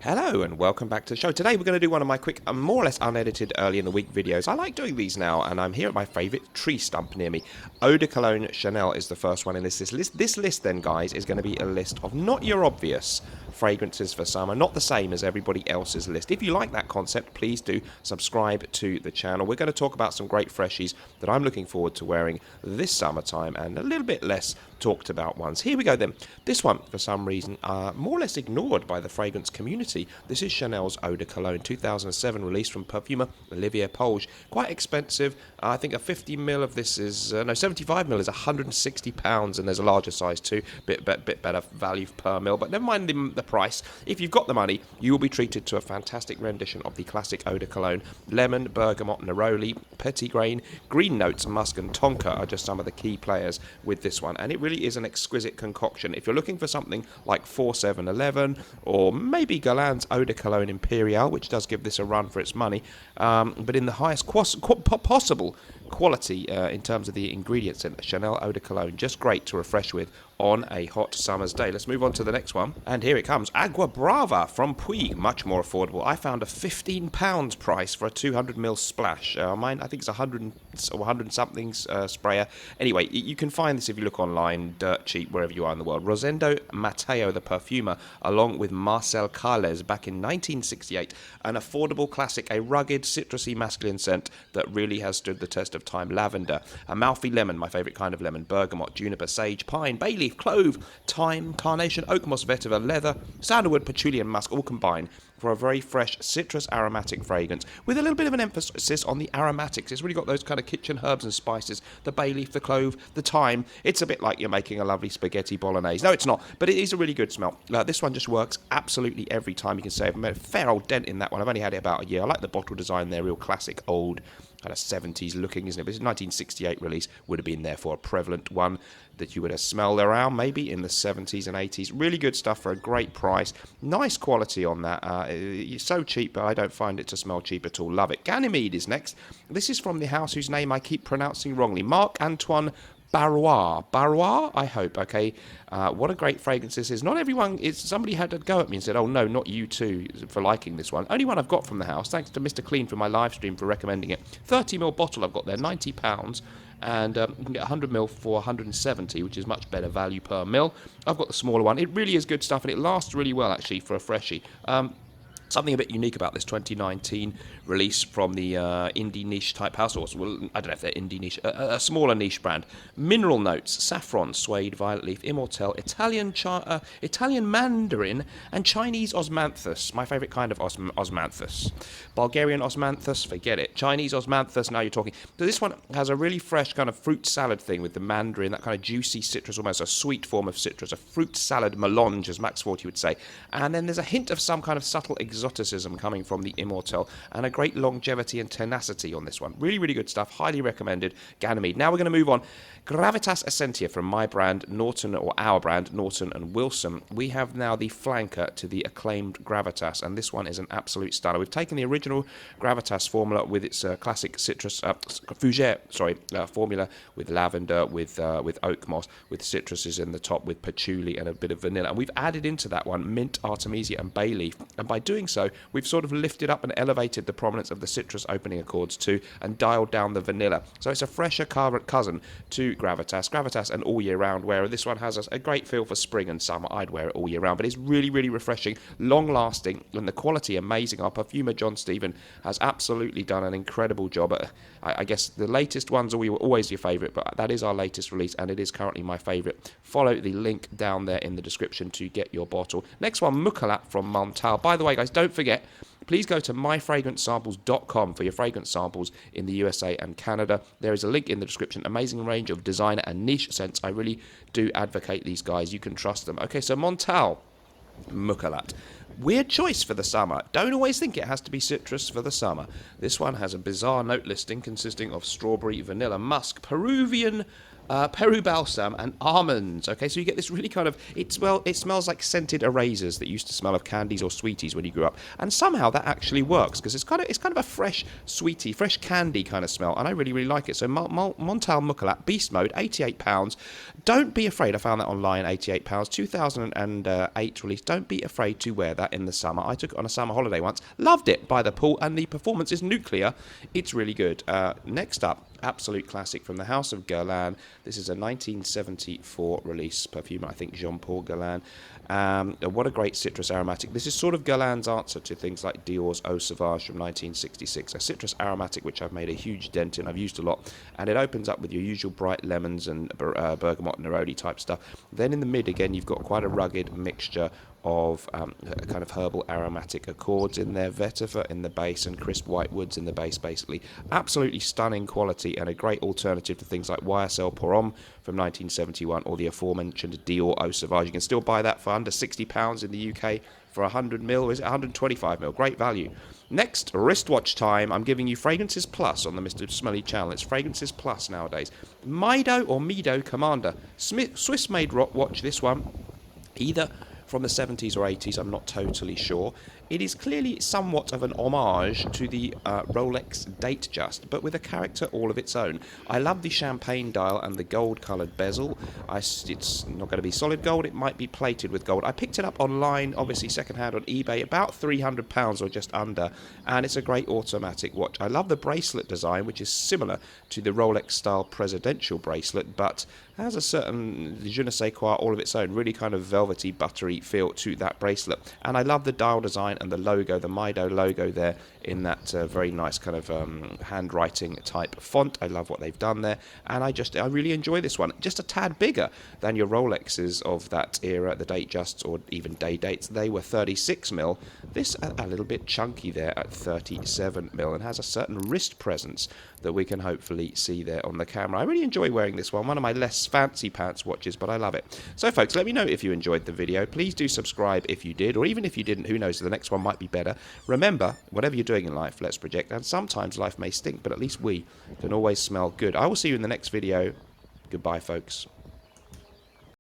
Hello and welcome back to the show. Today we're going to do one of my quick and more or less unedited early in the week videos. I like doing these now, and I'm here at my favourite tree stump near me. Eau de Cologne Chanel is the first one in this list. This list then, guys, is going to be a list of not your obvious fragrances for summer, not the same as everybody else's list. If you like that concept, please do subscribe to the channel. We're going to talk about some great freshies that I'm looking forward to wearing this summertime and a little bit less talked about ones. Here we go then. This one, for some reason, more or less ignored by the fragrance community. This is Chanel's Eau de Cologne, 2007 release from perfumer Olivier Polge. Quite expensive. I think a 50ml of this is, 75ml is £160, and there's a larger size too. Bit better value per mil, but never mind the price. If you've got the money, you will be treated to a fantastic rendition of the classic Eau de Cologne. Lemon, bergamot, neroli, petitgrain, green notes, musk and tonka are just some of the key players with this one, and it really is an exquisite concoction. If you're looking for something like 4711 or maybe Guerlain's Eau de Cologne Imperial, which does give this a run for its money, but in the highest possible quality in terms of the ingredients in Chanel Eau de Cologne, just great to refresh with on a hot summer's day. Let's move on to the next one, and here it comes. Agua Brava from Puig, much more affordable. I found a £15 price for a 200ml splash. Mine, I think it's 100 or 100 something sprayer. Anyway, you can find this if you look online, dirt cheap wherever you are in the world. Rosendo Mateo, the perfumer, along with Marcel Carles back in 1968, an affordable classic, a rugged, citrusy masculine scent that really has stood the test of time. Lavender, Amalfi lemon, my favourite kind of lemon, bergamot, juniper, sage, pine, bay leaf, clove, thyme, carnation, oak moss, vetiver, leather, sandalwood, patchouli and musk all combined for a very fresh citrus aromatic fragrance with a little bit of an emphasis on the aromatics. It's really got those kind of kitchen herbs and spices, the bay leaf, the clove, the thyme. It's a bit like you're making a lovely spaghetti bolognese. No, it's not, but it is a really good smell. This one just works absolutely every time. You can say I've made a fair old dent in that one. I've only had it about a year. I like the bottle design there, real classic old kind of 70s looking, isn't it? This is 1968 release, would have been therefore a prevalent one that you would have smelled around maybe in the 70s and 80s. Really good stuff for a great price. Nice quality on that. It's so cheap, but I don't find it to smell cheap at all. Love it. Ganymede is next. This is from the house whose name I keep pronouncing wrongly. Marc Antoine Barua, I hope. Okay, what a great fragrance this is. Not everyone is. Somebody had to go at me and said, "Oh no, not you too," for liking this one. Only one I've got from the house. Thanks to Mr. Clean for my live stream for recommending it. 30ml bottle I've got there, £90, and you can get 100ml for 170, which is much better value per mil. I've got the smaller one. It really is good stuff, and it lasts really well actually for a freshie. Something a bit unique about this 2019 release from the indie niche type house, or well, I don't know if they're indie niche, a smaller niche brand. Mineral notes: saffron, suede, violet leaf, immortelle, Italian mandarin, and Chinese osmanthus. My favourite kind of osmanthus. Bulgarian osmanthus, forget it. Chinese osmanthus, now you're talking. So this one has a really fresh kind of fruit salad thing with the mandarin, that kind of juicy citrus, almost a sweet form of citrus, a fruit salad melange, as Max Forty would say. And then there's a hint of some kind of subtle exoticism coming from the immortelle, and a great longevity and tenacity on this one. Really, really good stuff. Highly recommended. Ganymede. Now we're going to move on. Gravitas Essentia from my brand, Norton, or our brand, Norton and Wilson. We have now the flanker to the acclaimed Gravitas, and this one is an absolute stunner. We've taken the original Gravitas formula with its classic citrus, fougere, formula with lavender, with oak moss, with citruses in the top, with patchouli and a bit of vanilla. And we've added into that one mint, artemisia and bay leaf. And by doing so, we've sort of lifted up and elevated the prominence of the citrus opening accords too, and dialed down the vanilla. So it's a fresher cousin to Gravitas and all year round, where this one has a great feel for spring and summer. I'd wear it all year round, but it's really, really refreshing, long lasting, and the quality amazing. Our perfumer John Stephen has absolutely done an incredible job. I guess the latest ones are always your favourite, but that is our latest release, and it is currently my favourite. Follow the link down there in the description to get your bottle. Next one, Mucalat from Montel. By the way, guys, don't forget, please go to myfragrancesamples.com for your fragrance samples in the USA and Canada. There is a link in the description. Amazing range of designer and niche scents. I really do advocate these guys. You can trust them. Okay, so Montel, Mucalat. Weird choice for the summer. Don't always think it has to be citrus for the summer. This one has a bizarre note listing consisting of strawberry, vanilla, musk, Peruvian Peru balsam and almonds. Okay, so you get this really kind of it smells like scented erasers that used to smell of candies or sweeties when you grew up, and somehow that actually works because it's kind of a fresh sweetie, fresh candy kind of smell, and I really like it. So Montel Mucalat Beast Mode, £88. Don't be afraid. I found that online, £88, 2008 release. Don't be afraid to wear that in the summer. I took it on a summer holiday once, loved it by the pool, and the performance is nuclear. It's really good. Next up, absolute classic from the House of Guerlain. This is a 1974 release perfume, I think Jean-Paul Guerlain. What a great citrus aromatic. This is sort of Guerlain's answer to things like Dior's Eau Sauvage from 1966. A citrus aromatic which I've made a huge dent in, I've used a lot, and it opens up with your usual bright lemons and bergamot and neroli type stuff. Then in the mid again you've got quite a rugged mixture of kind of herbal aromatic accords in there, vetiver in the base and crisp white woods in the base basically. Absolutely stunning quality and a great alternative to things like YSL Pour-Homme from 1971 or the aforementioned Dior Eau Sauvage. You can still buy that for under £60 in the UK for 100ml, is it 125ml? Great value. Next, wristwatch time. I'm giving you Fragrances Plus on the Mr. Smelly channel. It's Fragrances Plus nowadays. Mido or Mido Commander. Swiss-made watch, this one. Either from the 70s or 80s, I'm not totally sure. It is clearly somewhat of an homage to the Rolex Datejust, but with a character all of its own. I love the champagne dial and the gold-coloured bezel. It's not going to be solid gold, it might be plated with gold. I picked it up online, obviously second-hand on eBay, about £300 or just under, and it's a great automatic watch. I love the bracelet design, which is similar to the Rolex-style presidential bracelet, but has a certain je ne sais quoi all of its own, really kind of velvety, buttery feel to that bracelet. And I love the dial design and the logo, the Mido logo there in that very nice kind of handwriting type font. I love what they've done there, and I really enjoy this one. Just a tad bigger than your Rolexes of that era, the Datejusts or even Day Dates. They were 36mm. This a little bit chunky there at 37mm and has a certain wrist presence that we can hopefully see there on the camera. I really enjoy wearing this one of my less fancy pants watches, but I love it. So folks, let me know if you enjoyed the video. Please do subscribe if you did, or even if you didn't, who knows, the next one might be better. Remember, whatever you're doing in life, let's project, and sometimes life may stink, but at least we can always smell good. I will see you in the next video. Goodbye, folks.